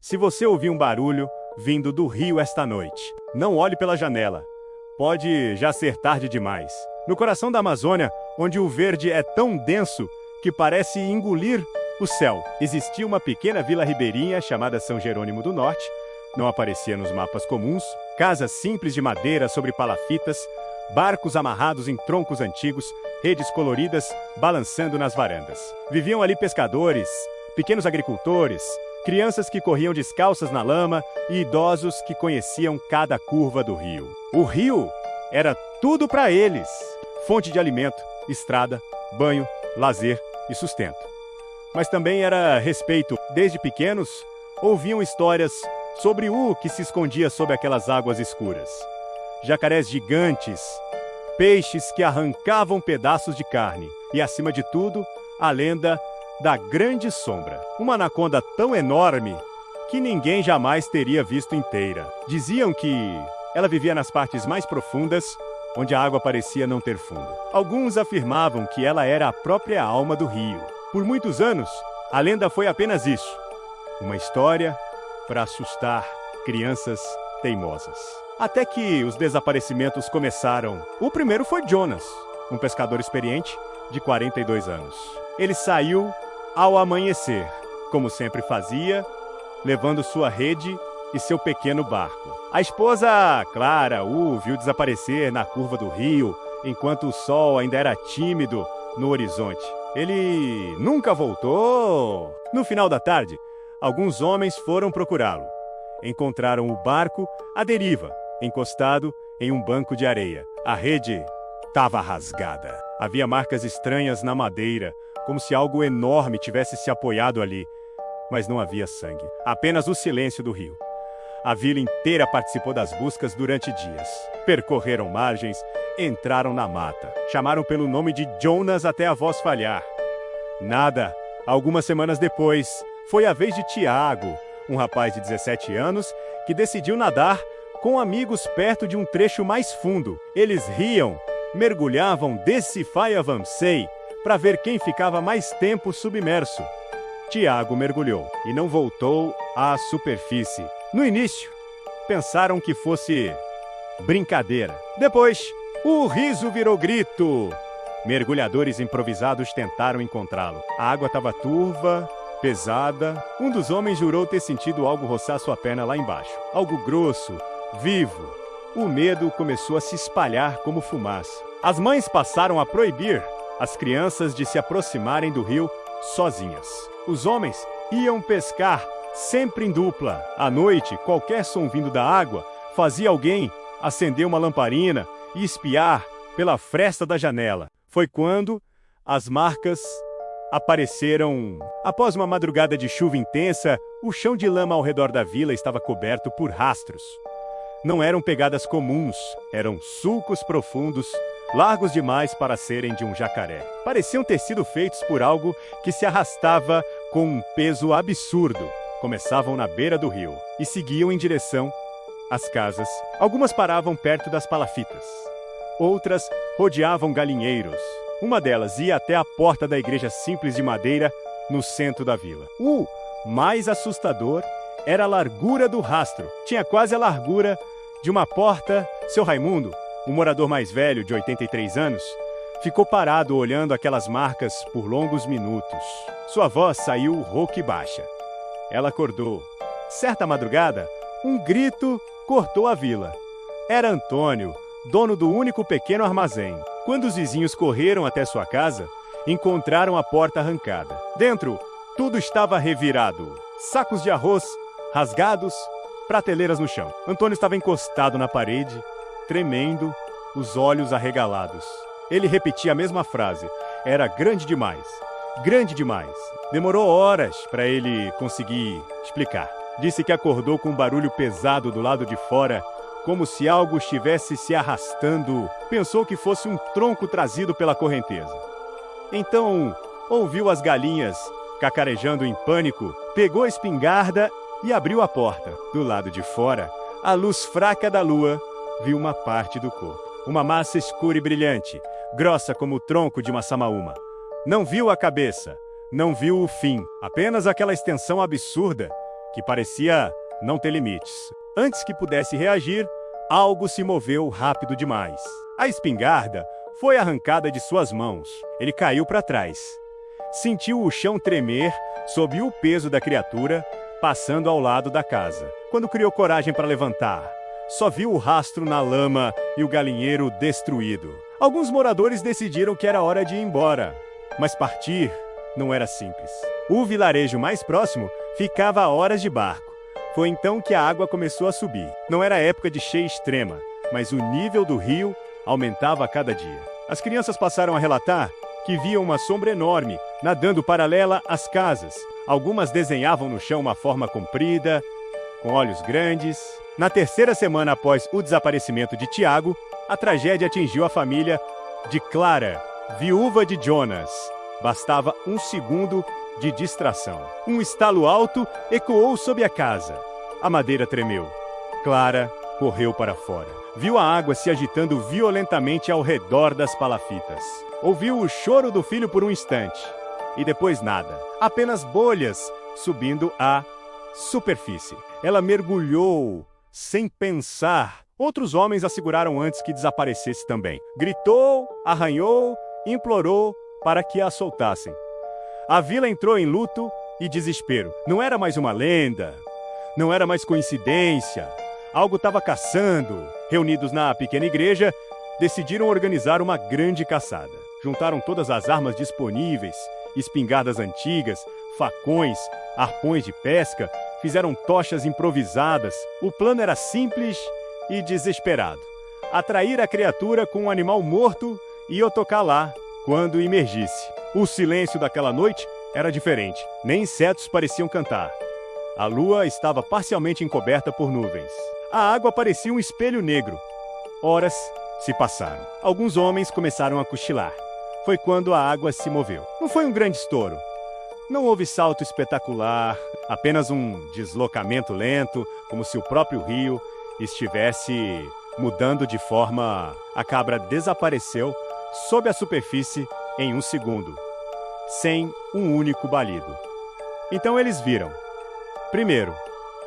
Se você ouvir um barulho vindo do rio esta noite, não olhe pela janela. Pode já ser tarde demais. No coração da Amazônia, onde o verde é tão denso que parece engolir o céu, existia uma pequena vila ribeirinha chamada São Jerônimo do Norte. Não aparecia nos mapas comuns. Casas simples de madeira sobre palafitas, barcos amarrados em troncos antigos, redes coloridas balançando nas varandas. Viviam ali pescadores, pequenos agricultores, crianças que corriam descalças na lama e idosos que conheciam cada curva do rio. O rio era tudo para eles: fonte de alimento, estrada, banho, lazer e sustento. Mas também era respeito. Desde pequenos, ouviam histórias sobre o que se escondia sob aquelas águas escuras. Jacarés gigantes, peixes que arrancavam pedaços de carne e, acima de tudo, a lenda da Grande Sombra, uma anaconda tão enorme que ninguém jamais teria visto inteira. Diziam que ela vivia nas partes mais profundas, onde a água parecia não ter fundo. Alguns afirmavam que ela era a própria alma do rio. Por muitos anos, a lenda foi apenas isso: uma história para assustar crianças teimosas. Até que os desaparecimentos começaram. O primeiro foi Jonas, um pescador experiente de 42 anos. Ele saiu ao amanhecer, como sempre fazia, levando sua rede e seu pequeno barco. A esposa, Clara, o viu desaparecer na curva do rio, enquanto o sol ainda era tímido no horizonte. Ele nunca voltou. No final da tarde, alguns homens foram procurá-lo. Encontraram o barco à deriva, encostado em um banco de areia. A rede estava rasgada. Havia marcas estranhas na madeira, como se algo enorme tivesse se apoiado ali. Mas não havia sangue, apenas o silêncio do rio. A vila inteira participou das buscas durante dias. Percorreram margens, entraram na mata, chamaram pelo nome de Jonas até a voz falhar. Nada. Algumas semanas depois, foi a vez de Tiago, um rapaz de 17 anos que decidiu nadar com amigos perto de um trecho mais fundo. Eles riam, mergulhavam desse Faiavansei para ver quem ficava mais tempo submerso. Tiago mergulhou e não voltou à superfície. No início, pensaram que fosse brincadeira. Depois, o riso virou grito. Mergulhadores improvisados tentaram encontrá-lo. A água estava turva, pesada. Um dos homens jurou ter sentido algo roçar sua perna lá embaixo. Algo grosso, vivo. O medo começou a se espalhar como fumaça. As mães passaram a proibir as crianças de se aproximarem do rio sozinhas. Os homens iam pescar sempre em dupla. À noite, qualquer som vindo da água fazia alguém acender uma lamparina e espiar pela fresta da janela. Foi quando as marcas apareceram. Após uma madrugada de chuva intensa, o chão de lama ao redor da vila estava coberto por rastros. Não eram pegadas comuns, eram sulcos profundos, largos demais para serem de um jacaré. Pareciam ter sido feitos por algo que se arrastava com um peso absurdo. Começavam na beira do rio e seguiam em direção às casas. Algumas paravam perto das palafitas. Outras rodeavam galinheiros. Uma delas ia até a porta da igreja simples de madeira no centro da vila. O mais assustador era a largura do rastro. Tinha quase a largura de uma porta. Seu Raimundo, um morador mais velho de 83 anos, ficou parado olhando aquelas marcas por longos minutos. Sua voz saiu rouca e baixa. Ela acordou. Certa madrugada, um grito cortou a vila. Era Antônio, dono do único pequeno armazém. Quando os vizinhos correram até sua casa, encontraram a porta arrancada. Dentro, tudo estava revirado. Sacos de arroz rasgados, prateleiras no chão. Antônio estava encostado na parede, tremendo, os olhos arregalados. Ele repetia a mesma frase. Era grande demais. Grande demais. Demorou horas para ele conseguir explicar. Disse que acordou com um barulho pesado do lado de fora, como se algo estivesse se arrastando. Pensou que fosse um tronco trazido pela correnteza. Então, ouviu as galinhas cacarejando em pânico, pegou a espingarda e abriu a porta. Do lado de fora, à luz fraca da lua, viu uma parte do corpo. Uma massa escura e brilhante, grossa como o tronco de uma samaúma. Não viu a cabeça, não viu o fim, apenas aquela extensão absurda que parecia não ter limites. Antes que pudesse reagir, algo se moveu rápido demais. A espingarda foi arrancada de suas mãos. Ele caiu para trás. Sentiu o chão tremer sob o peso da criatura, passando ao lado da casa. Quando criou coragem para levantar, só viu o rastro na lama e o galinheiro destruído. Alguns moradores decidiram que era hora de ir embora, mas partir não era simples. O vilarejo mais próximo ficava a horas de barco. Foi então que a água começou a subir. Não era época de cheia extrema, mas o nível do rio aumentava a cada dia. As crianças passaram a relatar que viam uma sombra enorme nadando paralela às casas. Algumas desenhavam no chão uma forma comprida, com olhos grandes. Na terceira semana após o desaparecimento de Tiago, a tragédia atingiu a família de Clara, viúva de Jonas. Bastava um segundo de distração. Um estalo alto ecoou sob a casa. A madeira tremeu. Clara correu para fora. Viu a água se agitando violentamente ao redor das palafitas. Ouviu o choro do filho por um instante. E depois nada. Apenas bolhas subindo à superfície. Ela mergulhou sem pensar. Outros homens a seguraram antes que desaparecesse também. Gritou, arranhou, implorou para que a soltassem. A vila entrou em luto e desespero. Não era mais uma lenda, não era mais coincidência. Algo estava caçando. Reunidos na pequena igreja, decidiram organizar uma grande caçada. Juntaram todas as armas disponíveis, espingardas antigas, facões, arpões de pesca, fizeram tochas improvisadas. O plano era simples e desesperado. Atrair a criatura com um animal morto e o tocar lá quando emergisse. O silêncio daquela noite era diferente. Nem insetos pareciam cantar. A lua estava parcialmente encoberta por nuvens. A água parecia um espelho negro. Horas se passaram. Alguns homens começaram a cochilar. Foi quando a água se moveu. Não foi um grande estouro. Não houve salto espetacular, apenas um deslocamento lento, como se o próprio rio estivesse mudando de forma. A cabra desapareceu sob a superfície em um segundo, sem um único balido. Então eles viram. Primeiro,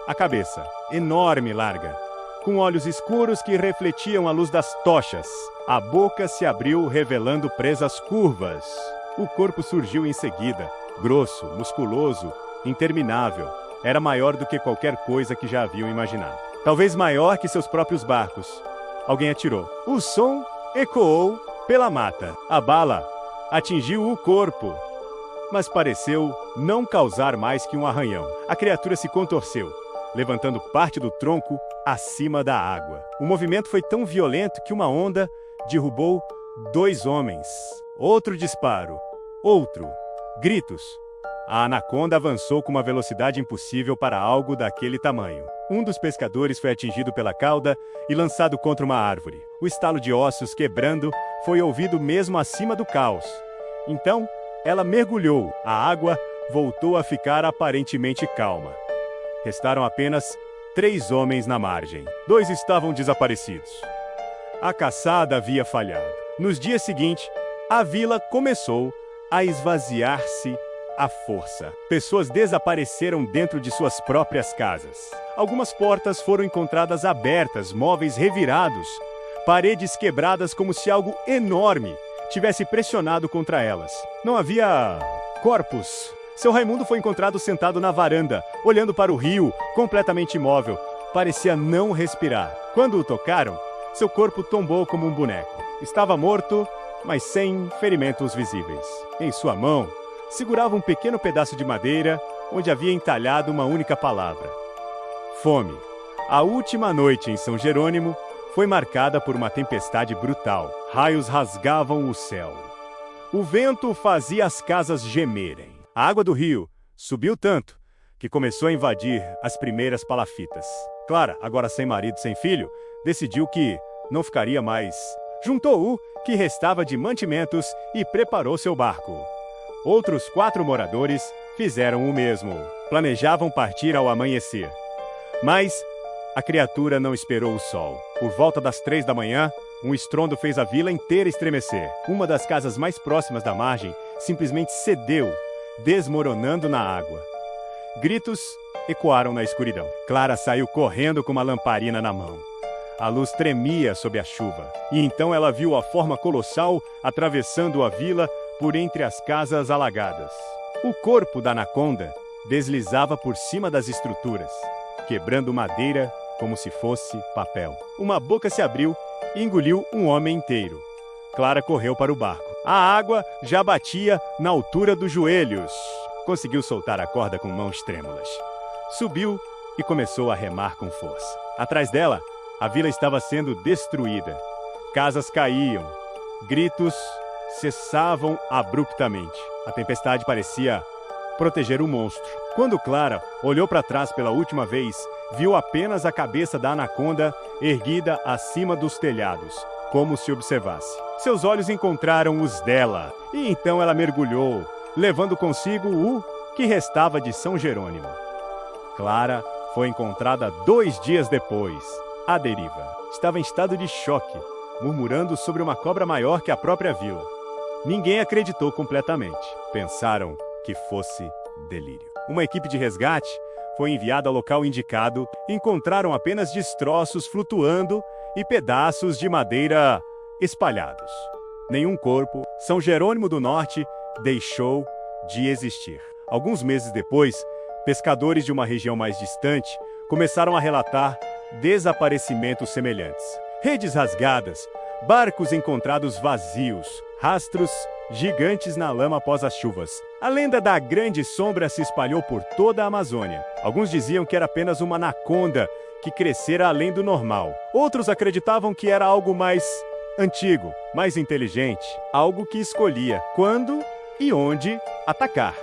a cabeça, enorme e larga, com olhos escuros que refletiam a luz das tochas. A boca se abriu, revelando presas curvas. O corpo surgiu em seguida, grosso, musculoso, interminável. Era maior do que qualquer coisa que já haviam imaginado. Talvez maior que seus próprios barcos. Alguém atirou. O som ecoou pela mata. A bala atingiu o corpo, mas pareceu não causar mais que um arranhão. A criatura se contorceu, levantando parte do tronco acima da água. O movimento foi tão violento que uma onda derrubou 2 homens. Outro disparo. Outro. Gritos. A anaconda avançou com uma velocidade impossível para algo daquele tamanho. Um dos pescadores foi atingido pela cauda e lançado contra uma árvore. O estalo de ossos quebrando foi ouvido mesmo acima do caos. Então, ela mergulhou. A água voltou a ficar aparentemente calma. Restaram apenas 3 homens na margem. 2 estavam desaparecidos. A caçada havia falhado. Nos dias seguintes, a vila começou a esvaziar-se à força. Pessoas desapareceram dentro de suas próprias casas. Algumas portas foram encontradas abertas, móveis revirados, paredes quebradas como se algo enorme tivesse pressionado contra elas. Não havia corpos. Seu Raimundo foi encontrado sentado na varanda, olhando para o rio, completamente imóvel. Parecia não respirar. Quando o tocaram, seu corpo tombou como um boneco. Estava morto, mas sem ferimentos visíveis. Em sua mão, segurava um pequeno pedaço de madeira, onde havia entalhado uma única palavra: fome. A última noite em São Jerônimo foi marcada por uma tempestade brutal. Raios rasgavam o céu. O vento fazia as casas gemerem. A água do rio subiu tanto que começou a invadir as primeiras palafitas. Clara, agora sem marido, sem filho, decidiu que não ficaria mais. Juntou o que restava de mantimentos e preparou seu barco. Outros 4 moradores fizeram o mesmo. Planejavam partir ao amanhecer. Mas a criatura não esperou o sol. Por volta das 3 da manhã, um estrondo fez a vila inteira estremecer. Uma das casas mais próximas da margem simplesmente cedeu, desmoronando na água. Gritos ecoaram na escuridão. Clara saiu correndo com uma lamparina na mão. A luz tremia sob a chuva, e então ela viu a forma colossal atravessando a vila por entre as casas alagadas. O corpo da anaconda deslizava por cima das estruturas, quebrando madeira como se fosse papel. Uma boca se abriu e engoliu um homem inteiro. Clara correu para o barco. A água já batia na altura dos joelhos. Conseguiu soltar a corda com mãos trêmulas. Subiu e começou a remar com força. Atrás dela, a vila estava sendo destruída. Casas caíam. Gritos cessavam abruptamente. A tempestade parecia proteger o monstro. Quando Clara olhou para trás pela última vez, viu apenas a cabeça da anaconda erguida acima dos telhados, como se observasse. Seus olhos encontraram os dela, e então ela mergulhou, levando consigo o que restava de São Jerônimo. Clara foi encontrada 2 dias depois, à deriva. Estava em estado de choque, murmurando sobre uma cobra maior que a própria vila. Ninguém acreditou completamente. Pensaram que fosse delírio. Uma equipe de resgate foi enviada ao local indicado e encontraram apenas destroços flutuando e pedaços de madeira espalhados. Nenhum corpo. São Jerônimo do Norte deixou de existir. Alguns meses depois, pescadores de uma região mais distante começaram a relatar desaparecimentos semelhantes. Redes rasgadas, barcos encontrados vazios, rastros gigantes na lama após as chuvas. A lenda da Grande Sombra se espalhou por toda a Amazônia. Alguns diziam que era apenas uma anaconda que crescera além do normal. Outros acreditavam que era algo mais antigo, mais inteligente, algo que escolhia quando e onde atacar.